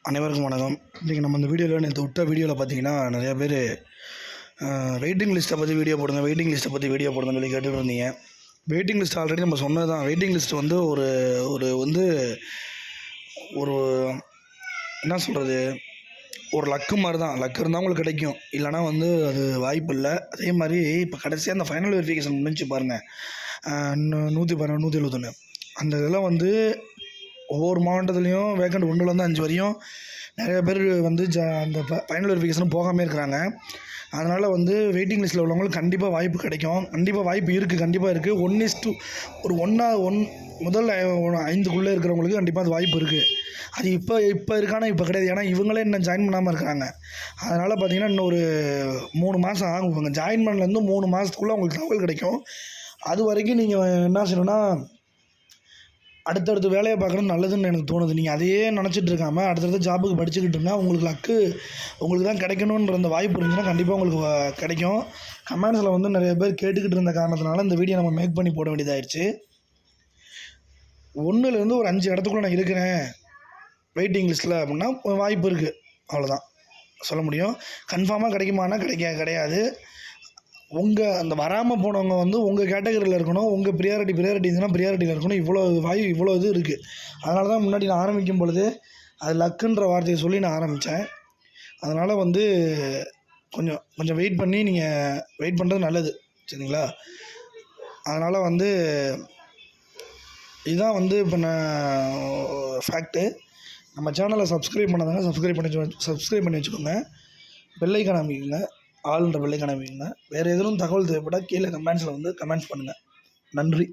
அனைவருக்கும் வணக்கம். இன்றைக்கி நம்ம இந்த வீடியோவில் நேற்று விட்ட வீடியோவில் பார்த்தீங்கன்னா நிறையா பேர் வெயிட்டிங் லிஸ்ட்டை பற்றி வீடியோ போடுங்க, வெயிட்டிங் லிஸ்ட்டை பற்றி வீடியோ போடுங்கன்னு சொல்லி கேட்டுட்டு இருந்தீங்க. வெயிட்டிங் லிஸ்ட் ஆல்ரெடி நம்ம சொன்னது தான். வெயிட்டிங் லிஸ்ட் வந்து ஒரு ஒரு என்ன சொல்கிறது, ஒரு லக்கு மாதிரி தான். லக்கு இருந்தால் உங்களுக்கு கிடைக்கும், இல்லைனா வந்து அது வாய்ப்பு இல்லை. அதே மாதிரி இப்போ கடைசியாக அந்த ஃபைனல் வெரிஃபிகேஷன் முடிஞ்சு பாருங்கள், 112 171 அந்த இதெல்லாம் வந்து ஒவ்வொரு மாவட்டத்துலேயும் வேக்கண்ட் 1லேருந்து 5 வரையும் நிறைய பேர் வந்து அந்த ஃபைனல் வெரிஃபிகேஷன் போகாமல் இருக்கிறாங்க. அதனால் வந்து வெயிட்டிங் லிஸ்ட்டில் உள்ளவங்களுக்கு கண்டிப்பாக வாய்ப்பு கிடைக்கும். கண்டிப்பாக வாய்ப்பு இருக்குது, கண்டிப்பாக இருக்குது. 1:1 ஒரு 1 முதல் 5க்குள்ளே இருக்கிறவங்களுக்கு கண்டிப்பாக அது வாய்ப்பு இருக்குது. அது இப்போ இருக்கானா இப்போ கிடையாது. ஏன்னா இவங்களே இன்னும் ஜாயின் பண்ணாமல் இருக்கிறாங்க. அதனால் பார்த்திங்கன்னா இன்னும் ஒரு 3 மாதம் ஆகும். இவங்க ஜாயின் பண்ணலேருந்து 3 மாதத்துக்குள்ளே உங்களுக்கு தகவல் கிடைக்கும். அது வரைக்கும் நீங்கள் என்ன செய்யணும்னா அடுத்தடுத்து வேலையை பார்க்குறது நல்லதுன்னு எனக்கு தோணுது. நீங்கள் அதையே நினச்சிட்டு இருக்காமல் அடுத்தடுத்த ஜாபுக்கு படிச்சுக்கிட்டு இருந்தால் உங்களுக்கு லக்கு உங்களுக்கு தான் கிடைக்கணுன்ற அந்த வாய்ப்பு இருந்துச்சுன்னா கண்டிப்பாக உங்களுக்கு கிடைக்கும். கமெண்ட்ஸில் வந்து நிறைய பேர் கேட்டுக்கிட்டு இருந்த காரணத்தினால இந்த வீடியோ நம்ம மேக் பண்ணி போட வேண்டியதாகிடுச்சு. 1லேருந்து ஒரு 5 இடத்துக்குள்ளே நான் இருக்கிறேன் வெயிட்டிங் லிஸ்ட்டில் அப்படின்னா வாய்ப்பு இருக்குது. அவ்வளோதான் சொல்ல முடியும். கன்ஃபார்மாக கிடைக்குமானா கிடையாது. உங்கள் அந்த வராமல் போனவங்க வந்து உங்கள் கேட்டகரியில் இருக்கணும். உங்கள் ப்ரியாரிட்டி இருந்துச்சுன்னா ப்ரியாரிட்டியில் இருக்கணும். இவ்வளோ இது இருக்குது. அதனால தான் முன்னாடி நான் ஆரம்பிக்கும் பொழுது அது லக்குன்ற வார்த்தையை சொல்லி நான் ஆரம்பித்தேன். அதனால் வந்து கொஞ்சம் வெயிட் பண்ணி நீங்கள் வெயிட் பண்ணுறது நல்லது, சரிங்களா? அதனால் வந்து இதுதான் வந்து இப்போ நான் ஃபேக்ட்டு. நம்ம சேனலை சப்ஸ்கிரைப் பண்ணாதாங்க சப்ஸ்கிரைப் பண்ணி வச்சுக்கோங்க. பெல் ஐக்கான் அமைக்குங்க, ஆல்ன்ற பெல் ஐக்கான் அமைக்குங்க. வேறு எதுவும் தகவல் தேவைப்பட்டால் கீழே கமெண்ட்ஸில் வந்து கமெண்ட்ஸ் பண்ணுங்கள். நன்றி.